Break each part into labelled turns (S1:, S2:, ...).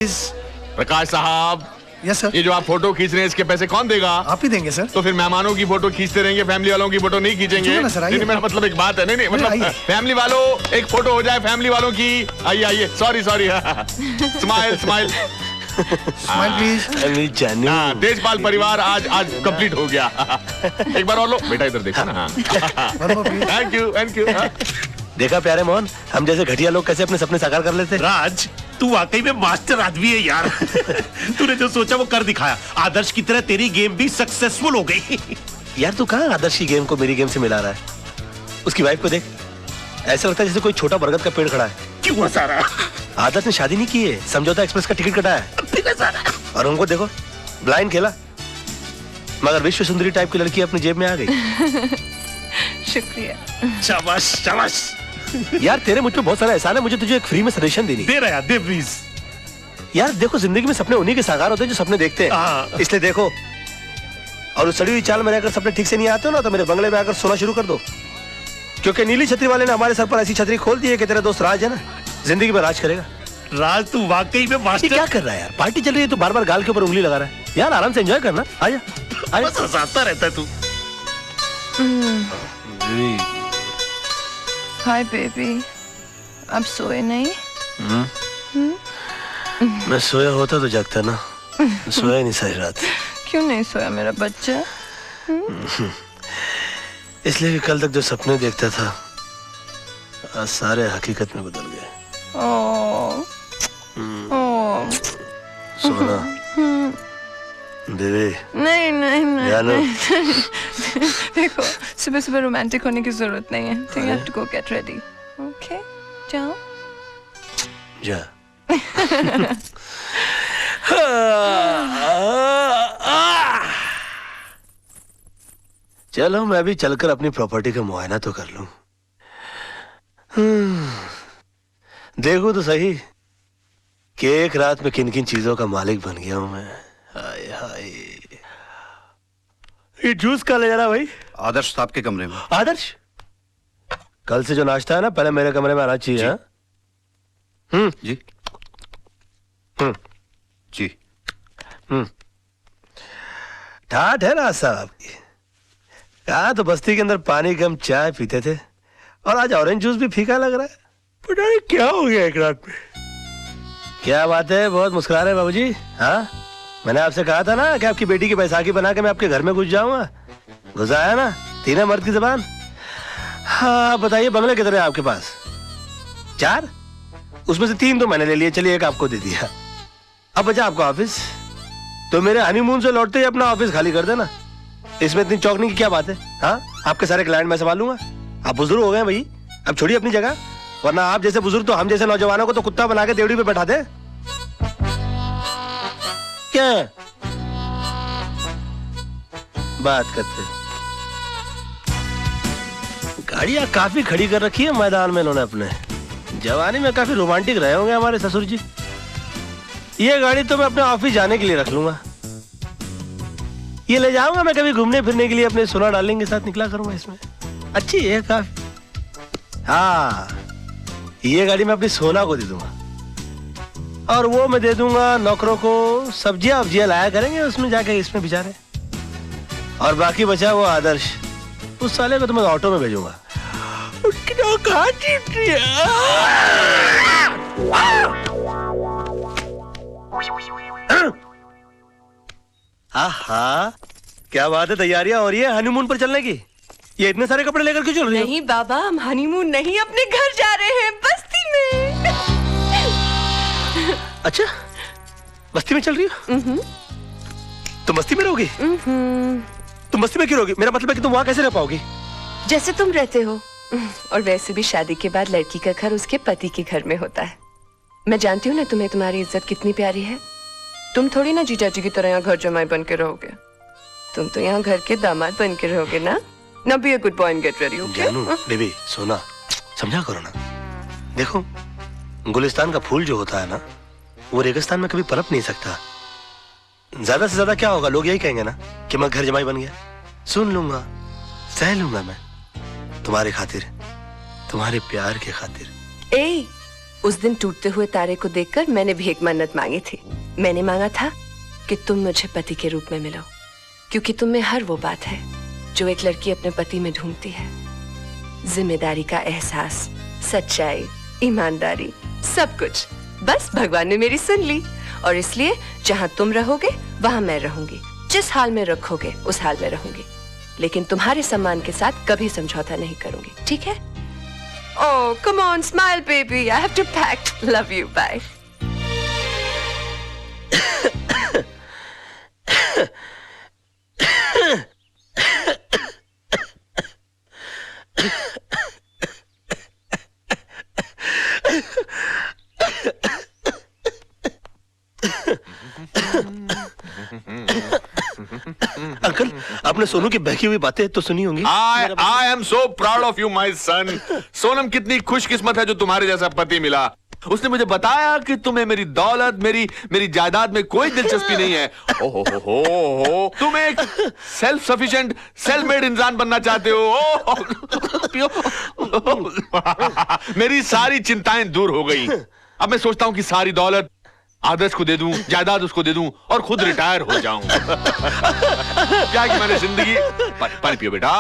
S1: प्रकाश साहब।
S2: Yes sir.
S1: ये जो आप फोटो खींच रहे हैं इसके पैसे कौन देगा?
S2: आप ही देंगे सर।
S1: तो फिर मेहमानों की फोटो खींचते रहेंगे, फैमिली वालों की फोटो नहीं खींचेंगे?
S2: ना सर, आइए।
S1: नहीं, मेरा मतलब एक बात है। नहीं मतलब फैमिली वालों एक फोटो हो जाए फैमिली वालों की। आइए आइए, sorry smile smile
S2: smile please.
S1: Tejpal परिवार आज कंप्लीट हो गया। एक बार और लो बेटा, इधर देखो ना। Thank you.
S3: देखा प्यारे मोहन, हम जैसे घटिया लोग कैसे अपने सपने साकार कर लेते।
S4: राज, तू वाकई में मास्टर आदमी है यार। तूने जो सोचा वो कर दिखाया। आदर्श की तरह तेरी गेम भी सक्सेसफुल हो गई।
S3: यार तू कहाँ आदर्श की गेम को मेरी गेम से मिला रहा है? उसकी वाइफ को देख, ऐसा लगता है जैसे कोई छोटा बरगद का पेड़ खड़ा है।
S4: क्यों हंसा रहा?
S3: आदर्श ने शादी नहीं की है, समझौता एक्सप्रेस का टिकट कटा है। और उनको देखो, ब्लाइंड खेला, मगर विश्व सुंदरी टाइप की लड़की अपनी जेब में आ गई।
S5: शुक्रिया।
S4: शाबाश शाबाश।
S3: यार तेरे मुझ पे बहुत सारा एहसान है, मुझे तुझे एक फ्री में सजेशन देनी।
S4: दे रहा दे प्लीज।
S3: यार देखो, जिंदगी में सपने उन्हीं के साकार होते हैं जो सपने देखते हैं, इसलिए देखो। और उस सड़ी हुई चाल में रहकर सपने ठीक से नहीं आते हो ना, तो मेरे बंगले में आकर सोना शुरू कर दो, क्योंकि नीली छतरी वाले ने हमारे सर पर ऐसी छतरी खोल दी है कि तेरा दोस्त राज है ना, जिंदगी में राज करेगा।
S4: राज, तू वाकई में मास्टर।
S3: क्या कर रहा है यार? पार्टी चल रही है तो बार बार गाल के ऊपर उंगली लगा रहा है। यार आराम से एंजॉय करना। आजा
S4: बस हंसाता रहता है तू।
S5: हाय बेबी, अब सोए नहीं?
S3: मैं सोया होता तो जगता ना, सोया नहीं सारी रात।
S5: क्यों नहीं सोया मेरा बच्चा?
S3: इसलिए कि कल तक जो सपने देखता था आज सारे हकीकत में बदल गए। सोना देवी।
S5: नहीं
S3: जानू।
S5: देखो, सुबह सुबह रोमांटिक होने की जरूरत नहीं है। ठीक है, have to go get ready. Okay, जाओ
S3: जा। चलो मैं भी चलकर अपनी प्रॉपर्टी का मुआयना तो कर लूं। देखो तो सही कि एक रात में किन किन चीजों का मालिक बन गया हूं मैं। हाय हाय। ये जूस कहाँ ले जा रहा भाई?
S6: आदर्श साहब के कमरे में।
S3: आदर्श, कल से जो नाश्ता है ना, पहले मेरे कमरे में आना चाहिए। हाँ?
S6: जी जी।
S3: ठाठ है ना साहब की। कहा तो बस्ती के अंदर पानी कम चाय पीते थे, और आज ऑरेंज जूस भी फीका लग रहा है। पता नहीं क्या हो गया एक रात में। क्या बात है, बहुत मुस्कुरा रहे बाबूजी। हाँ, मैंने आपसे कहा था ना कि आपकी बेटी की बैसाखी बना के मैं आपके घर में घुस जाऊंगा। घुस आया ना, तीन मर्द की जबान। हाँ बताइए, बंगले कितने हैं आपके पास? 4? उसमें से 3 तो मैंने ले लिए, चलिए एक आपको दे दिया। अब बचा आपका ऑफिस, तो मेरे हनीमून से लौटते ही अपना ऑफिस खाली कर देना। इसमें इतनी चौंकने की क्या बात है? हाँ, आपके सारे क्लाइंट मैं संभालूंगा। आप बुजुर्ग हो गए भाई, अब छोड़िए अपनी जगह, वरना आप जैसे बुजुर्ग तो हम जैसे नौजवानों को तो कुत्ता बना के देवड़ी पे बैठा दे। क्या बात करते? गाड़ियां काफी खड़ी कर रखी है मैदान में इन्होंने अपने। जवानी में काफी रोमांटिक रहे होंगे हमारे ससुर जी। ये गाड़ी तो मैं अपने ऑफिस जाने के लिए रख लूंगा। ये ले जाऊंगा मैं कभी घूमने फिरने के लिए, अपने सोना डालेंगे साथ निकला करूंगा इसमें। अच्छी है काफी। हाँ, ये गाड़ी मैं अपनी सोना को दे दूंगा, और वो मैं दे दूंगा नौकरों को। सब्जियां वब्जियां लाया करेंगे उसमें जाके, इसमें बेचारे। और बाकी बचा वो आदर्श, उस साले को तो मैं ऑटो में भेजूंगा। आहा, क्या बात है, तैयारियां हो रही है हनीमून पर चलने की? ये इतने सारे कपड़े लेकर क्यों चल रही हो?
S5: नहीं बाबा, हम हनीमून नहीं, अपने घर जा रहे हैं, बस्ती में।
S3: अच्छा, बस्ती में चल रही हो? तुम बस्ती में रहोगी? तुम बस्ती में क्यों रहोगी? मेरा मतलब है कि तुम वहां कैसे रह पाओगी?
S5: जैसे तुम रहते हो। और वैसे भी शादी के बाद लड़की का घर उसके पति के घर में होता है। मैं जानती हूँ ना तुम्हें तुम्हारी इज्जत कितनी प्यारी है। तुम थोड़ी ना जीजा जी की तरह यहाँ घर जमाई बन के रहोगे। तुम तो यहाँ घर के दामाद बन के रहोगे ना। Now be a good boy and get ready, okay?
S3: जानू, बेबी, सोना, समझा करो ना। देखो, गुलिस्तान का फूल जो होता है ना, वो रेगिस्तान में कभी पनप नहीं सकता। ज्यादा से ज्यादा क्या होगा, लोग यही कहेंगे ना कि मैं घर जमाई बन गया। सुन लूंगा, सह लूंगा मैं, तुम्हारी खातिर, तुम्हारे प्यार के खातिर।
S5: उस दिन टूटते हुए तारे को देखकर मैंने भी एक मन्नत मांगी थी। मैंने मांगा था कि तुम मुझे पति के रूप में मिलो, क्योंकि तुम में हर वो बात है जो एक लड़की अपने पति में ढूंढती है। जिम्मेदारी का एहसास, सच्चाई, ईमानदारी, सब कुछ। बस भगवान ने मेरी सुन ली, और इसलिए जहां तुम रहोगे वहां मैं रहूंगी। जिस हाल में रखोगे उस हाल में रहूंगी, लेकिन तुम्हारे सम्मान के साथ कभी समझौता नहीं करूंगी, ठीक है? Oh, come on, smile, baby. I have to pack. Love you. Bye.
S3: Uncle, आपने सोनू की बहकी हुई बातें तो सुनी होंगी।
S1: I am so proud of you, my son. Sonam कितनी खुशकिस्मत है जो तुम्हारे जैसा पति मिला। उसने मुझे बताया कि तुम्हें मेरी दौलत, मेरी जायदाद में कोई दिलचस्पी नहीं है। ओहो, तुम एक सेल्फ सफिशिएंट, सेल्फ मेड इंसान बनना चाहते हो। मेरी सारी चिंताएं दूर हो गई। अब मैं सोचता हूँ कि सारी दौलत आदर्श को दे दूं, जायदाद उसको दे दूं और खुद रिटायर हो जाऊं। क्या कि मैंने जिंदगी पानी पियो बेटा,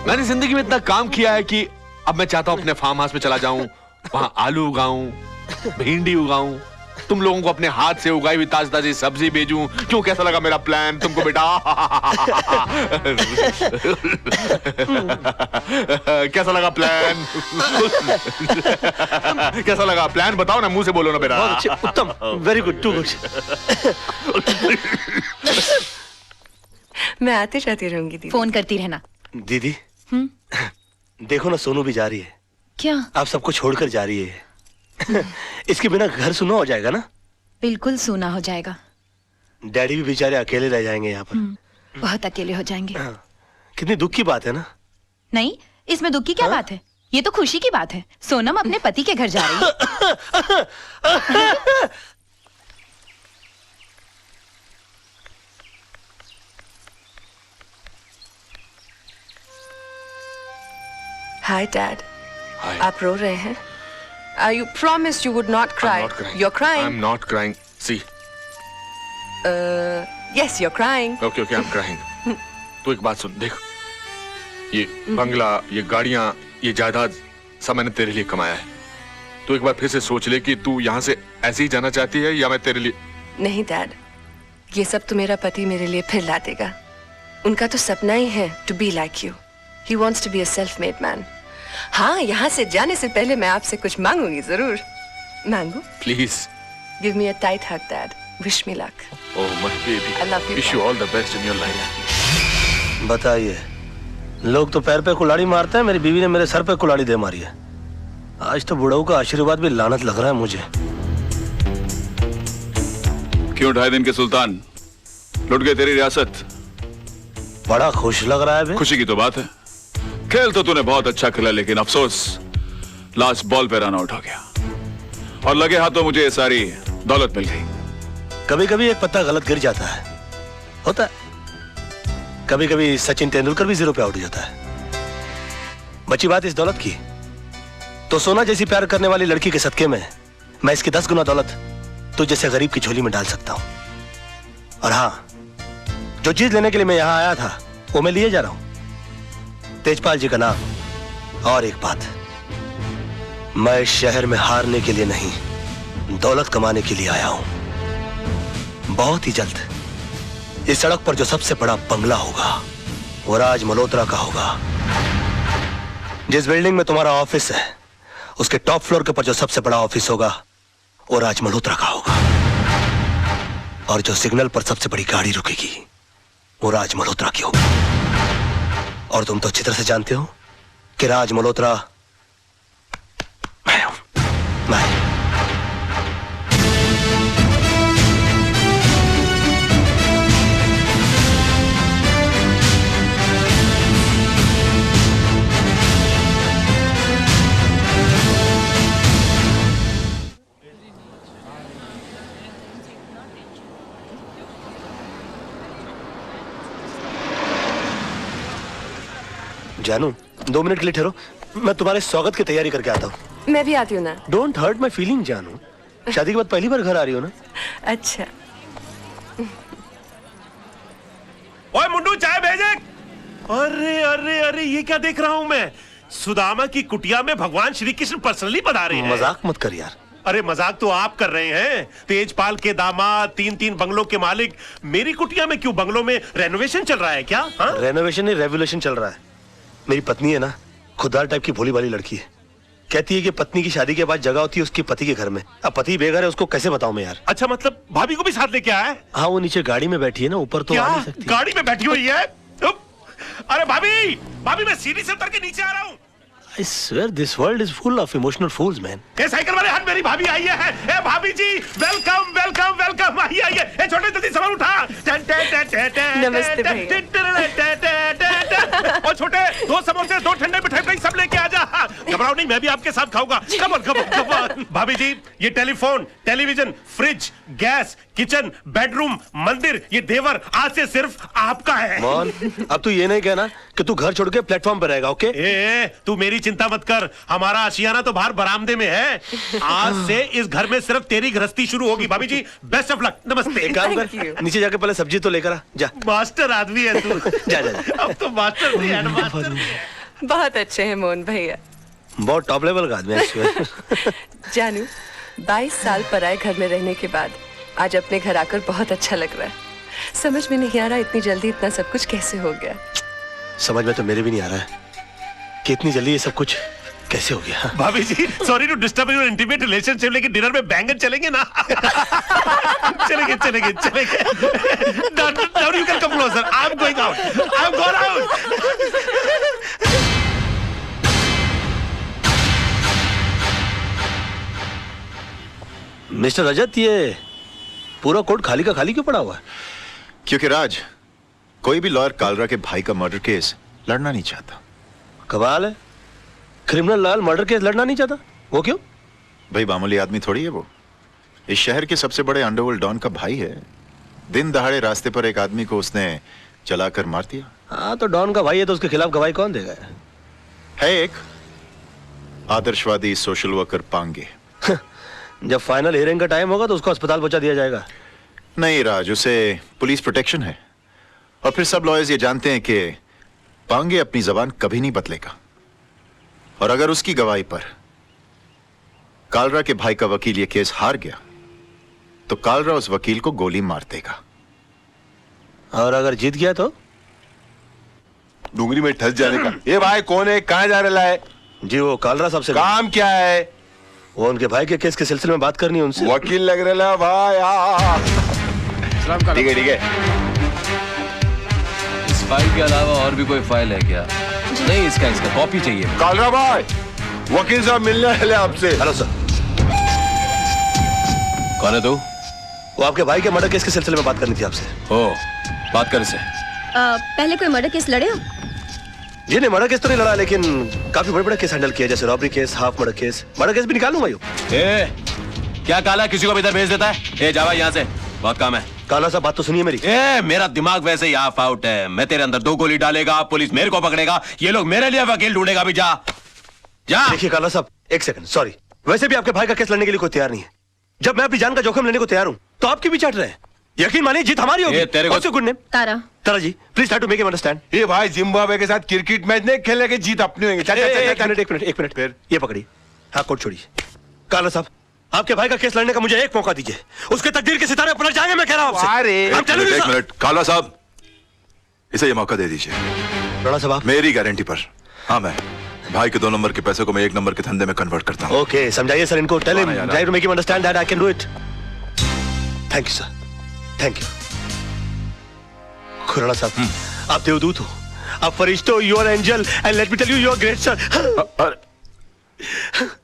S1: मैंने जिंदगी में इतना काम किया है कि अब मैं चाहता हूं अपने फार्म हाउस में चला जाऊं, वहां आलू उगाऊं, भिंडी उगाऊं, तुम लोगों को अपने हाथ से उगाई हुई ताजी ताजी सब्जी भेजूं। क्यों, कैसा लगा मेरा प्लान तुमको बेटा? कैसा लगा प्लान? कैसा लगा प्लान? बताओ ना, मुंह से बोलो ना बेटा।
S3: बहुत अच्छे, उत्तम, वेरी गुड, टू गुड।
S5: मैं आती जाती रहूंगी दीदी।
S7: फोन करती रहना।
S3: दीदी, देखो ना, सोनू भी जा रही है।
S7: क्या?
S3: आप सबको छोड़कर जा रही है। इसके बिना घर सुना हो जाएगा ना?
S7: बिल्कुल सूना हो जाएगा।
S3: डैडी भी बेचारे अकेले रह जाएंगे यहाँ पर।
S7: बहुत अकेले हो जाएंगे।
S3: कितनी दुख की बात है ना?
S7: नहीं, इसमें दुख की क्या बात है? ये तो खुशी की बात है। सोनम अपने पति के घर जा रही है।
S5: Hi, Dad.
S1: Hi.
S5: आप रो रहे हैं? You promised you would not cry.
S1: I'm not crying.
S5: You're crying.
S1: I'm not crying. See.
S5: Yes, you're crying.
S1: Okay, I'm crying. तू एक बात सुन, देख, ये बंगला, ये गाड़ियां, ये जायदाद सब मैंने तेरे लिए कमाया है। तू एक बार फिर से सोच ले कि तू यहाँ से ऐसे ही जाना चाहती है या मैं तेरे लिए।
S5: नहीं डैड, ये सब तो मेरा पति मेरे लिए फिर ला देगा। उनका तो सपना ही है to be like you. He wants to be a self made man. हाँ, यहाँ से जाने से पहले मैं आपसे कुछ मांगूंगी जरूर। मांगू?
S1: Please
S5: give me a tight hug dad. Wish me luck.
S1: Oh my baby,
S5: I love you,
S1: wish you all the best in your life.
S3: बताइए, लोग तो पैर पे कुल्हाड़ी मारते हैं, मेरी बीवी ने मेरे सर पे कुल्हाड़ी दे मारी है। आज तो बुढ़ऊ का आशीर्वाद भी लानत लग रहा है मुझे।
S8: क्यों 2.5 दिन के सुल्तान लुट गए तेरी रियासत?
S3: बड़ा खुश लग रहा है बे।
S8: खुशी की तो बात है। खेल तो तूने बहुत अच्छा खेला, लेकिन अफसोस लास्ट बॉल पे रन आउट हो गया और लगे हाथों मुझे ये सारी दौलत मिल गई।
S3: कभी कभी एक पत्ता गलत गिर जाता है, होता है। कभी कभी सचिन तेंदुलकर भी 0 पे आउट हो जाता है। बची बात इस दौलत की, तो सोना जैसी प्यार करने वाली लड़की के सदके में मैं इसकी 10 गुना दौलत तो जैसे गरीब की झोली में डाल सकता हूं। और हाँ, जो चीज लेने के लिए मैं यहां आया था वो मैं लिए जा रहा हूं। तेजपाल जी का नाम। और एक बात, मैं इस शहर में हारने के लिए नहीं, दौलत कमाने के लिए आया हूं। बहुत ही जल्द इस सड़क पर जो सबसे बड़ा बंगला होगा वो राज मल्होत्रा का होगा। जिस बिल्डिंग में तुम्हारा ऑफिस है उसके टॉप फ्लोर के ऊपर जो सबसे बड़ा ऑफिस होगा वो राज मल्होत्रा का होगा। और जो सिग्नल पर सबसे बड़ी गाड़ी रुकेगी वो राज मल्होत्रा की होगी। और तुम तो अच्छी तरह से जानते हो कि राज मल्होत्रा मैं हूं। मैं। जानू, 2 मिनट के लिए ठहरो, मैं तुम्हारे स्वागत की तैयारी करके आता हूँ।
S5: मैं भी आती हूँ ना।
S3: डोंट हर्ट माई फीलिंग जानू। शादी के बाद पहली बार घर आ रही हो ना?
S5: अच्छा।
S4: ओए मुंडू चाय भेजे। अरे अरे अरे ये क्या देख रहा हूँ मैं? सुदामा की कुटिया में भगवान श्री कृष्ण पर्सनली पधारे हैं।
S3: मजाक मत कर यार।
S4: अरे मजाक तो आप कर रहे हैं। तेजपाल के दामाद, 3-3 बंगलों के मालिक मेरी कुटिया में क्यों? बंगलों में रेनोवेशन चल रहा है क्या? हाँ?
S3: रेनोवेशन नहीं, रेवोल्यूशन चल रहा है। मेरी पत्नी है ना, खुददार टाइप की भोली भाली लड़की है। कहती है कि पत्नी की शादी के बाद जगह होती है उसके पति के घर में। अब पति बेघर है, उसको कैसे बताऊं मैं यार?
S4: अच्छा, मतलब भाभी को भी साथ लेके आया है?
S3: हाँ, वो नीचे गाड़ी में बैठी है ना, ऊपर तो
S4: क्या?
S3: आ नहीं सकती।
S4: गाड़ी में बैठी हुई है? अरे भाभी, भाभी मैं सीढ़ी से उतर के नीचे आ रहा हूँ।
S3: I swear this world is full of emotional fools, man.
S4: A cycle वाले हट, मेरी भाभी आई है। ए भाभी जी, वेलकम वेलकम वेलकम। आइए आइए। ए छोटे जल्दी सामान उठा।
S5: नमस्ते
S4: और छोटे 2 समोसे 2 ठंडे मिठाई सब लेके आ जा। घबराओ नहीं, मैं भी आपके साथ खाऊंगा। Come on come on come on. भाभी जी, ये telephone, television, fridge, gas, kitchen, bedroom, मंदिर, ये देवर आज से सिर्फ आपका है।
S3: मोहन, अब तू ये नहीं कहना कि तू घर छोड़ के प्लेटफॉर्म पर रहेगा, ओके?
S4: ए, तू मेरी चिंता मत कर। हमारा आशियाना तो बाहर बरामदे में है। आज से इस घर में सिर्फ तेरी गृहस्थी शुरू होगी। भाभी जी, बेस्ट ऑफ लक। नमस्ते।
S3: एक काम
S5: Thank
S3: कर,
S5: you.
S3: नीचे जाके पहले सब्जी तो लेकर आ जा।
S4: मास्टर आदमी है तू।
S3: जा जा जा।
S4: अब तो मास्टर भी है, मास्टर भी है।
S5: बहुत अच्छे हैं मोहन भैया।
S3: बहुत टॉप लेवल का आदमी है actually।
S5: जानू, 22 साल पराए घर में रहने के बाद आज अपने घर आकर बहुत अच्छा लग रहा है। समझ में नहीं आ रहा इतनी जल्दी इतना सब कुछ कैसे हो गया।
S3: समझ में तो मेरे भी नहीं आ रहा है कि इतनी जल्दी ये सब कुछ कैसे हो गया।
S4: भाभी जी, sorry to disturb your intimate relationship, लेकिन डिनर में बैंगन चलेंगे ना? चलेंगे चलेंगे चलेंगे। Now you can come closer. I'm going out. I'm going out.
S3: Mister Rajat, ये पूरा कोर्ट खाली का खाली क्यों पड़ा हुआ है?
S9: क्योंकि राज, कोई भी लॉयर कालरा के भाई का मर्डर केस लड़ना नहीं चाहता।
S3: कमाल है, क्रिमिनल लॉयर मर्डर केस लड़ना नहीं चाहता। वो क्यों?
S9: भाई मामूली आदमी थोड़ी है वो। इस शहर के सबसे बड़े अंडरवर्ल्ड डॉन का भाई है। दिन दहाड़े रास्ते पर एक आदमी को उसने चलाकर मार दिया।
S3: हाँ, तो डॉन का भाई है तो उसके खिलाफ गवाही कौन देगा?
S9: है एक आदर्शवादी सोशल वर्कर पांगे।
S3: जब फाइनल हियरिंग का टाइम होगा तो उसको अस्पताल पहुंचा दिया जाएगा।
S9: नहीं राज, उसे पुलिस प्रोटेक्शन है। और फिर सब लॉयर्स ये जानते हैं कि पांगे अपनी जबान कभी नहीं बदलेगा। और अगर उसकी गवाही पर कालरा के भाई का वकील ये केस हार गया तो कालरा उस वकील को गोली मार देगा।
S3: और अगर जीत गया तो?
S10: डूंगरी में ठस जाने का। ये भाई कौन है, कहाँ जा रहा है?
S3: जी, वो कालरा साहब से
S10: काम क्या है?
S3: वो उनके भाई के केस के सिलसिले में बात करनी है उनसे।
S10: वकील लग रहा है भाई। ठीक है ठीक है।
S6: इस फाइल के अलावा और भी कोई फाइल है क्या? नहीं, इसका कॉपी चाहिए।
S10: कालरा भाई, वकील साहब मिलने वाले आपसे।
S3: Hello sir.
S6: कौन है तू?
S3: वो आपके भाई के मर्डर केस के सिलसिले में बात करनी थी आपसे।
S6: ओ, बात कर इसे।
S7: पहले कोई मर्डर केस लड़े हो?
S3: जी नहीं, मर्डर केस तो नहीं लड़ा, लेकिन काफी बड़े बड़े केस हैंडल किया, जैसे robbery case, half murder case. Murder case भी निकालूंगा यूं।
S6: ए, क्या काला किसी को भी इधर भेज देता है? ए, जावा यहाँ से, बहुत काम है।
S3: काला साहब, बात तो सुनिए मेरी।
S6: ए, मेरा दिमाग वैसे ही ऑफ आउट है। मैं तेरे अंदर 2 गोली डालेगा, पुलिस मेरे को पकड़ेगा, ये लोग मेरे लिए वकील ढूंढेगा। भी जा जा।
S3: देखिए काला साहब, एक सेकंड, सॉरी। वैसे भी आपके भाई का केस लड़ने के लिए कोई तैयार नहीं है। जब मैं अपनी जान का जोखिम लेने को तैयार हूं तो आपकी भी चाट रहे हैं। यकीन मानिए, जीत हमारी होगी।
S6: तेरे को
S3: good name
S7: Tara.
S3: Tara ji, please try to make him understand.
S10: ये भाई जिम्बाब्वे के साथ क्रिकेट मैच नहीं खेलने के, जीत अपनी होंगे।
S3: एक मिनट फिर ये पकड़िए। हाँ, कोर्ट छोड़िए। काला साहब, आपके भाई का केस लड़ने का मुझे एक मौका दीजिए। उसके तकदीर के सितारे पलट जाएंगे, मैं कह रहा हूं आपसे।
S9: एक मिनट काला साहब, इसे ये मौका दे दीजिए।
S3: राणा साहब,
S9: मेरी गारंटी पर। हाँ, मैं भाई के 2 नंबर के पैसे को मैं 1 नंबर के धंधे में कन्वर्ट करता हूँ।
S3: ओके, समझाइए सर इनको। टेल हिम,
S9: हाँ, यार।
S3: Try to make him understand that I can do it. Thank you sir, thank you. Khurana साहब, आप देवदूत हो, आप फरिश्ते हो, you are angel, and let me tell you, you are great sir.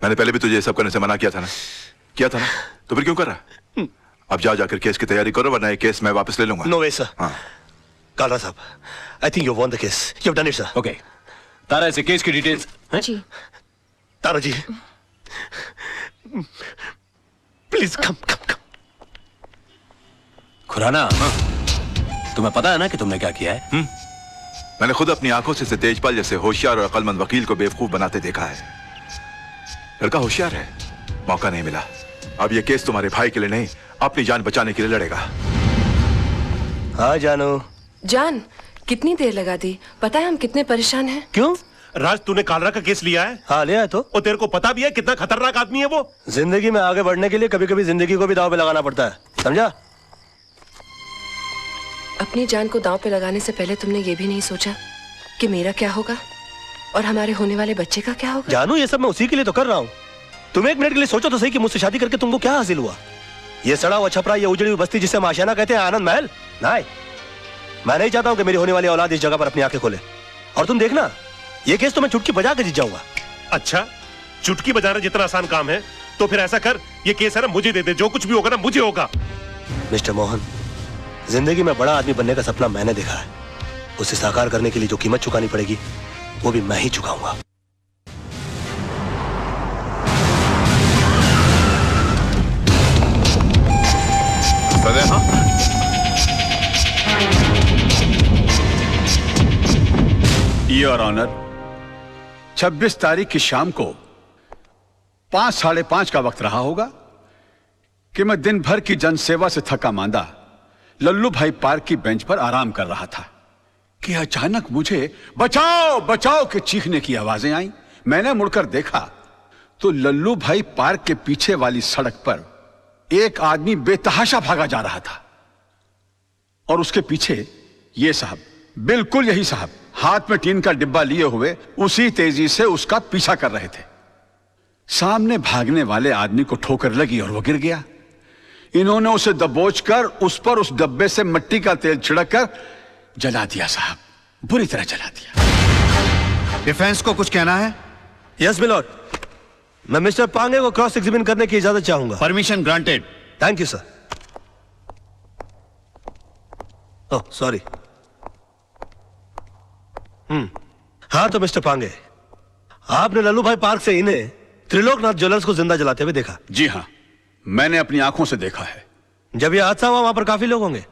S9: मैंने पहले भी तुझे ये सब करने से मना किया था ना? तो फिर क्यों कर रहा? अब जाकर केस की तैयारी करो, वरना ये केस मैं वापस ले लूंगा।
S3: No way sir.
S9: हाँ।
S3: कालरा साहब, I think you won the case, you have done it sir.
S6: Okay, Tara, इसे केस की डिटेल्स।
S7: जी।
S3: Tara ji, please come come come.
S6: Khurana, तुम्हें पता है ना कि तुमने क्या किया है?
S9: मैंने खुद अपनी आंखों से तेजपाल जैसे होशियार और अक्लमंद वकील को बेवकूफ बनाते देखा है।
S10: लड़का होशियार है, मौका नहीं मिला। अब ये केस तुम्हारे भाई के लिए नहीं, अपनी जान बचाने के लिए लड़ेगा।
S3: हाँ जानू।
S5: जान, कितनी देर लगा दी? पता है हम कितने परेशान हैं।
S3: क्यों?
S4: राज, तूने कालरा का केस लिया है?
S3: हाँ लिया है तो।
S4: और तेरे को पता भी है कितना खतरनाक आदमी है वो?
S3: जिंदगी में आगे बढ़ने के लिए कभी कभी जिंदगी को भी दांव पे लगाना पड़ता है, समझा?
S5: अपनी जान को दांव पे लगाने से पहले तुमने ये भी नहीं सोचा कि मेरा क्या होगा और हमारे होने वाले बच्चे का क्या होगा?
S3: जानू, ये सब मैं उसी के लिए तो कर रहा हूँ। तुम एक मिनट के लिए सोचो तो सही कि मुझसे शादी करके तुमको क्या हासिल हुआ? ये सड़ा हुआ छपरा, ये उजड़ी हुई बस्ती जिसे हम आशियाना कहते हैं, आनंद महल? नहीं, मैं नहीं चाहता हूँ कि मेरी होने वाली औलाद इस जगह पर अपनी आंखें खोले। और तुम देखना, ये केस तो मैं चुटकी बजा के जीत जाऊंगा।
S4: अच्छा, चुटकी बजाना जितना आसान काम है, तो फिर ऐसा कर, ये केस है ना मुझे दे दे, जो कुछ भी होगा ना मुझे होगा।
S3: मिस्टर मोहन, जिंदगी में बड़ा आदमी बनने का सपना मैंने देखा है। उसे साकार करने के लिए जो कीमत चुकानी पड़ेगी वो भी मैं ही चुकाऊंगा।
S11: योर ऑनर, 26 तारीख की शाम को 5, 5:30 का वक्त रहा होगा कि मैं दिन भर की जनसेवा से थका मांदा लल्लू भाई पार्क की बेंच पर आराम कर रहा था कि अचानक मुझे बचाओ बचाओ के चीखने की आवाजें आई। मैंने मुड़कर देखा तो लल्लू भाई पार्क के पीछे वाली सड़क पर एक आदमी बेतहाशा भागा जा रहा था और उसके पीछे ये साहब, बिल्कुल यही साहब, हाथ में टीन का डिब्बा लिए हुए उसी तेजी से उसका पीछा कर रहे थे। सामने भागने वाले आदमी को ठोकर लगी और वो गिर गया। इन्होंने उसे दबोचकर उस पर उस डब्बे से मिट्टी का तेल छिड़ककर जला दिया साहब, बुरी तरह जला दिया।
S9: डिफेंस को कुछ कहना है?
S3: यस मिलॉर्ड, मैं मिस्टर पांगे को क्रॉस एग्जामिन करने की इजाजत चाहूंगा।
S9: Permission granted.
S3: Thank you sir. Oh sorry. हाँ तो मिस्टर पांगे, आपने लल्लू भाई पार्क से इन्हें त्रिलोकनाथ ज्वेलर्स को जिंदा जलाते हुए देखा?
S11: जी हाँ, मैंने अपनी आंखों से देखा है।
S3: जब यह हादसा हुआ वहां पर काफी लोग होंगे?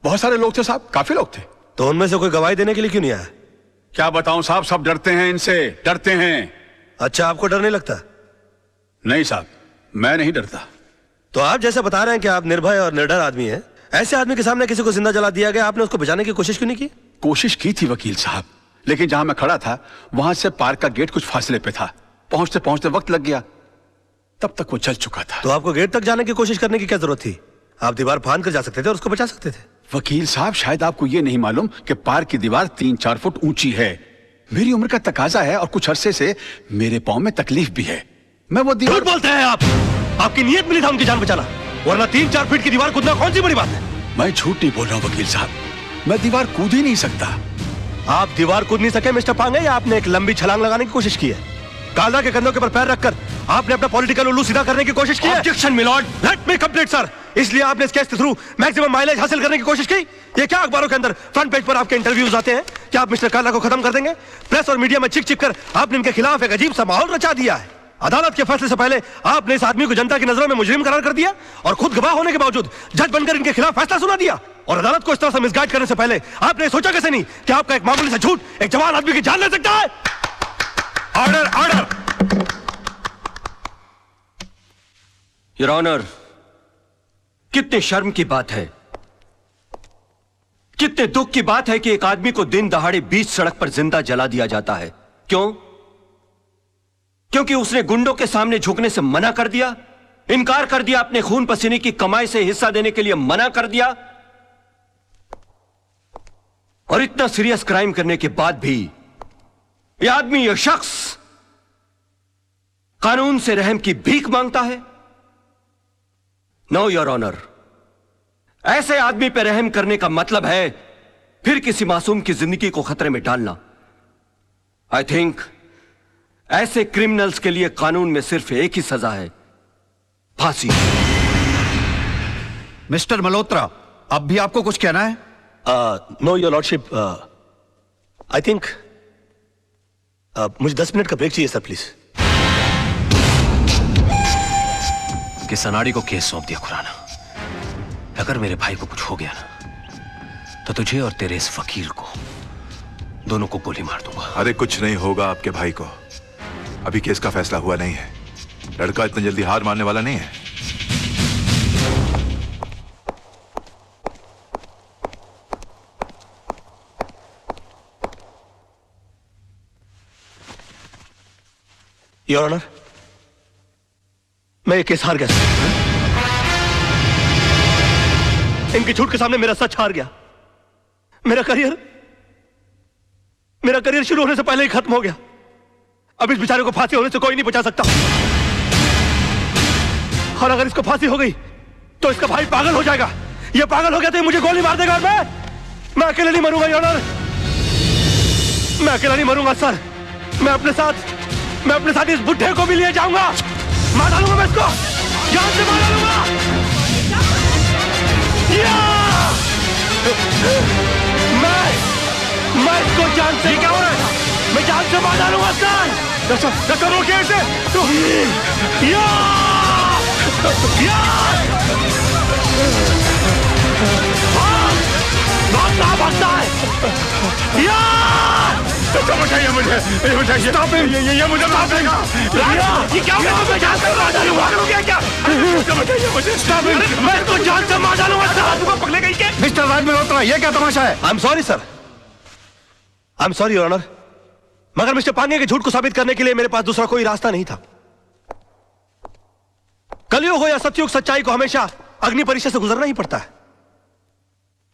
S11: बहुत सारे लोग थे साहब, काफी लोग थे।
S3: तो उनमें से कोई गवाही देने के लिए क्यों नहीं आया?
S11: क्या बताऊं साहब, सब डरते हैं इनसे, डरते हैं।
S3: अच्छा, आपको डर नहीं लगता?
S11: नहीं साहब, मैं नहीं डरता।
S3: तो आप जैसे बता रहे हैं कि आप निर्भय और निडर आदमी हैं, ऐसे आदमी के सामने किसी को जिंदा जला दिया गया, आपने उसको बचाने की कोशिश क्यों नहीं की?
S11: कोशिश की थी वकील साहब, लेकिन जहां मैं खड़ा था वहां से पार्क का गेट कुछ फासले पे था। पहुंचते पहुंचते वक्त लग गया, तब तक वो जल चुका था।
S3: तो आपको गेट तक जाने की कोशिश करने की क्या जरूरत थी? आप दीवार फांद कर जा सकते थे और उसको बचा सकते थे।
S11: वकील साहब, शायद आपको ये नहीं मालूम कि पार्क की दीवार 3-4 फुट ऊंची है। मेरी उम्र का तकाजा है और कुछ अरसे से मेरे पांव में तकलीफ भी है। मैं वो दीवार...
S3: झूठ बोलते हैं आप। आपकी नीयत मिली था उनकी जान बचाना, वरना 3-4 फीट की दीवार कूदना कौन सी बड़ी बात है?
S11: मैं झूठ नहीं बोल रहा हूं वकील साहब, मैं दीवार कूद ही नहीं सकता।
S3: आप दीवार कूद नहीं सके मिस्टर पांगे, या आपने एक लंबी छलांग लगाने की कोशिश की है? कालरा के कंधों के ऊपर पैर रखकर आपने अपना पॉलिटिकल उल्लू सीधा करने की कोशिश की है?
S9: Objection milord.
S3: Let me complete sir. इसलिए आपने इस केस के थ्रू मैक्सिमम माइलेज हासिल करने की कोशिश की? ये क्या अखबारों के अंदर फ्रंट पेज पर आपके इंटरव्यूज आते हैं? क्या आप मिस्टर कालरा को खत्म कर देंगे? प्रेस और मीडिया में चिक चिक कर आपने इनके खिलाफ एक अजीब सा माहौल रचा दिया है। अदालत के फैसले से पहले आपने इस आदमी को जनता की नजरों में मुजरिम करार कर दिया और खुद गवाह होने के बावजूद जज बनकर इनके खिलाफ फैसला सुना दिया। और अदालत को इस तरह से मिसगाइड करने से पहले आपने सोचा कैसे नहीं कि आपका एक मामूली सा झूठ एक जवान आदमी की जान ले सकता है?
S9: Order, order. योर ऑनर, कितने शर्म की बात है, कितने दुख की बात है कि एक आदमी को दिन दहाड़े बीच सड़क पर जिंदा जला दिया जाता है। क्यों? क्योंकि उसने गुंडों के सामने झुकने से मना कर दिया, इनकार कर दिया, अपने खून पसीने की कमाई से हिस्सा देने के लिए मना कर दिया। और इतना सीरियस क्राइम करने के बाद भी यह आदमी, यह शख्स कानून से रहम की भीख मांगता है। नो योर ऑनर, ऐसे आदमी पर रहम करने का मतलब है फिर किसी मासूम की जिंदगी को खतरे में डालना। आई थिंक ऐसे क्रिमिनल्स के लिए कानून में सिर्फ एक ही सजा है, फांसी। मिस्टर मल्होत्रा, अब भी आपको कुछ कहना है?
S3: Know your lordship, I think मुझे 10 मिनट का ब्रेक चाहिए सर, प्लीज।
S6: कि सनाड़ी को केस सौंप दिया खुराना। अगर मेरे भाई को कुछ हो गया ना तो तुझे और तेरे इस वकील को दोनों को गोली मार दूंगा।
S10: अरे कुछ नहीं होगा आपके भाई को, अभी केस का फैसला हुआ नहीं है। लड़का इतनी जल्दी हार मानने वाला नहीं है।
S3: योर ऑनर, मैं ये केस हार गया। इनकी झूठ के सामने मेरा सच हार गया। मेरा करियर शुरू होने से पहले ही खत्म हो गया। अब इस बेचारे को फांसी होने से कोई नहीं बचा सकता। और अगर इसको फांसी हो गई तो इसका भाई पागल हो जाएगा। ये पागल हो गया तो ये मुझे गोली मार देगा और मैं अकेले नहीं मरूंगा योर ऑनर। मैं अकेला नहीं मरूंगा सर। मैं अपने साथ इस बुढ़े को भी लिए जाऊंगा। मार डालूंगा मैं इसको, जान से मार डालूंगा। मैं इसको जान से, क्या हो रहा है? मैं जान से मार डालूंगा सर। डॉक्टर रोकिए इसे। भागता है।
S4: बताइए मुझे, ये मुझे मार देगा। ये क्या हो गया? मैं जान से मार डालूंगा। क्या? बताइए मुझे।
S3: मैं इसको जान से मार डालूंगा सर।
S4: पकड़े गई क्या?
S3: मिस्टर राज मल्होत्रा, ये क्या तमाशा है? I am sorry sir, I am sorry your honour, मगर मिस्टर पांगे के झूठ को साबित करने के लिए मेरे पास दूसरा कोई रास्ता नहीं था। कलयुग हो या सतयुग, सच्चाई को हमेशा अग्नि परीक्षा से गुजरना ही पड़ता है।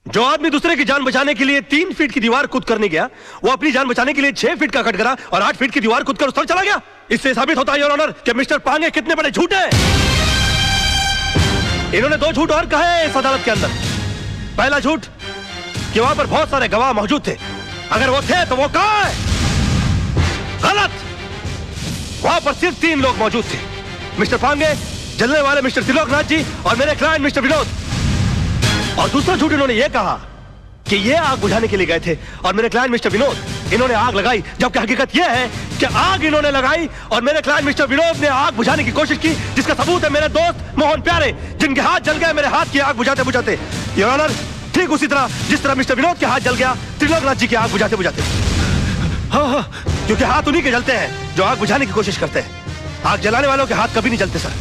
S3: जो आदमी दूसरे की जान बचाने के लिए 3 फीट की दीवार कूद करने गया, वो अपनी जान बचाने के लिए 6 फीट का कटघरा और 8 फीट की दीवार कूद कर उस तरफ चला गया। इससे साबित होता है योर ऑनर कि मिस्टर पांगे कितने बड़े झूठ हैं। इन्होंने 2 झूठ और कहे इस अदालत के अंदर। पहला झूठ कि वहां पर बहुत सारे गवाह मौजूद थे। अगर वो थे तो वो कहां है? गलत। वहां पर सिर्फ 3 लोग मौजूद थे, मिस्टर पांगे, जलने वाले मिस्टर त्रिलोकनाथ जी और मेरे क्लाइंट मिस्टर विनोद। और दूसरा झूठ इन्होंने ये कहा कि ये आग बुझाने के लिए गए थे और मेरे क्लाइंट मिस्टर विनोद, इन्होंने आग लगाई, जबकि हकीकत यह है कि आग इन्होंने लगाई और मेरे क्लाइंट मिस्टर विनोद ने आग बुझाने की कोशिश की, जिसका सबूत है मेरे दोस्त मोहन प्यारे, जिनके हाथ जल गए मेरे हाथ की आग बुझाते बुझाते। योर ऑनर, ठीक उसी तरह जिस तरह मिस्टर विनोद के हाथ जल गया त्रिलोकनाथ जी की आग बुझाते बुझाते। हाँ, क्योंकि हाथ उन्हीं के जलते हैं जो आग बुझाने की कोशिश करते हैं। आग जलाने वालों के हाथ कभी नहीं जलते सर।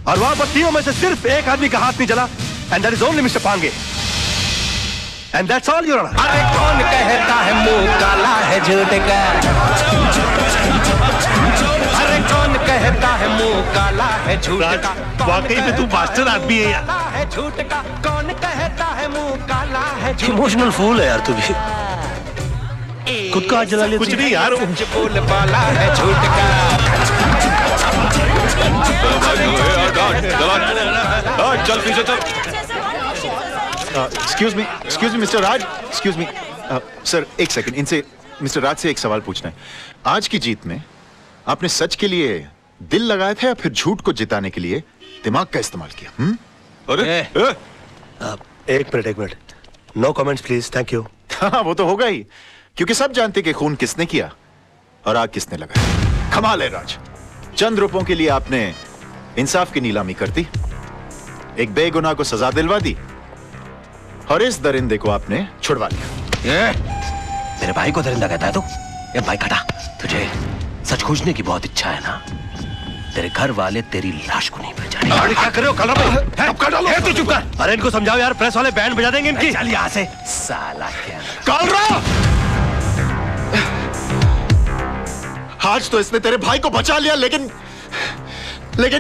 S3: और वहां पर तीनों में से सिर्फ एक आदमी का हाथ नहीं जला, and that is only mister Pange, and that's all your honour.
S12: अरे कौन कहता है मुंह काला है झूठ का? अरे कौन कहता है मुंह काला है झूठ का?
S4: वाकई में तू मास्टर आदमी है यार।
S12: झूठ का कौन कहता है मुंह काला है?
S3: इमोशनल फूल है यार तू भी। खुद का हाथ जला लिया।
S4: कुछ नहीं यार,
S12: बोल वाला है झूठ का।
S8: चल पीछे चल।
S9: एक्सक्यूज मी मिस्टर राज, एक्सक्यूज मी सर, एक सेकंड, इनसे मिस्टर राज से एक सवाल पूछना है। आज की जीत में आपने सच के लिए दिल लगाया था या फिर झूठ को जिताने के लिए दिमाग का इस्तेमाल किया?
S8: अरे
S3: एक minute, no comments please, thank you.
S9: हाँ, वो तो होगा ही, क्योंकि सब जानते कि खून किसने किया और आग किसने लगाई। कमाल है राज, चंद रुपयों के लिए आपने इंसाफ की नीलामी कर दी, एक बेगुनाह को सजा दिलवा दी और इस दरिंदे को आपने छुड़वा लिया।
S6: मेरे भाई को दरिंदा कहता है तू? ये भाई खटा, तुझे सच खोजने की बहुत इच्छा है ना? तेरे घर वाले तेरी लाश को नहीं पहचाने।
S3: अरे क्या कर रहे हो? कल तू चुप कर। अरे इनको समझाओ यार, प्रेस वाले बैंड बजा देंगे इनकी।
S6: चल यहाँ से साला। क्या
S9: आज तो इसने तेरे भाई को बचा लिया, लेकिन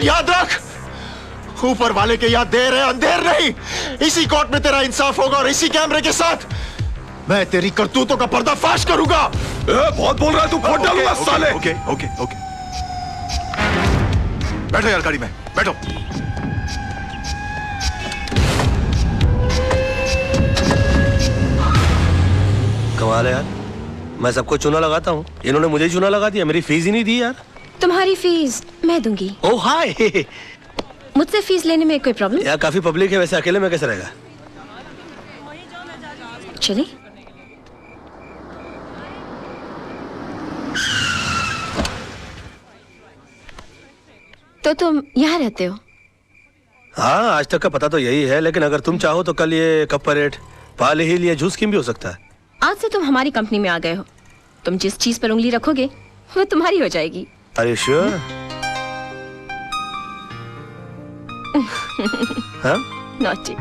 S9: याद रख, ऊपर वाले के याद देर है अंधेर नहीं। इसी कोर्ट में तेरा इंसाफ होगा और इसी कैमरे के साथ मैं तेरी करतूतों का पर्दाफाश करूंगा।
S10: बहुत बोल रहा है तू, फोन डालूंगा साले। ओके ओके ओके, बैठो यार गाड़ी में, बैठो।
S3: कमाल है यार, मैं सबको चूना लगाता हूँ, इन्होंने मुझे चूना लगा दिया। मेरी फीस ही नहीं दी यार।
S13: तुम्हारी फीस मैं दूंगी।
S3: ओह हाय।
S13: मुझसे फीस लेने में कोई प्रॉब्लम?
S3: यार काफी पब्लिक है, वैसे अकेले में कैसे रहेगा?
S13: चलिए। तो तुम यहाँ रहते हो?
S3: हाँ, आज तक का पता तो यही है, लेकिन अगर तुम चाहो तो कल ये कप परेड, पाल हिल या जूस स्कीम भी हो सकता है।
S13: आज से तुम हमारी कंपनी में आ गए हो। तुम जिस चीज पर उंगली रखोगे वो तुम्हारी हो जाएगी।
S3: Are you sure? Huh?
S13: Naughty.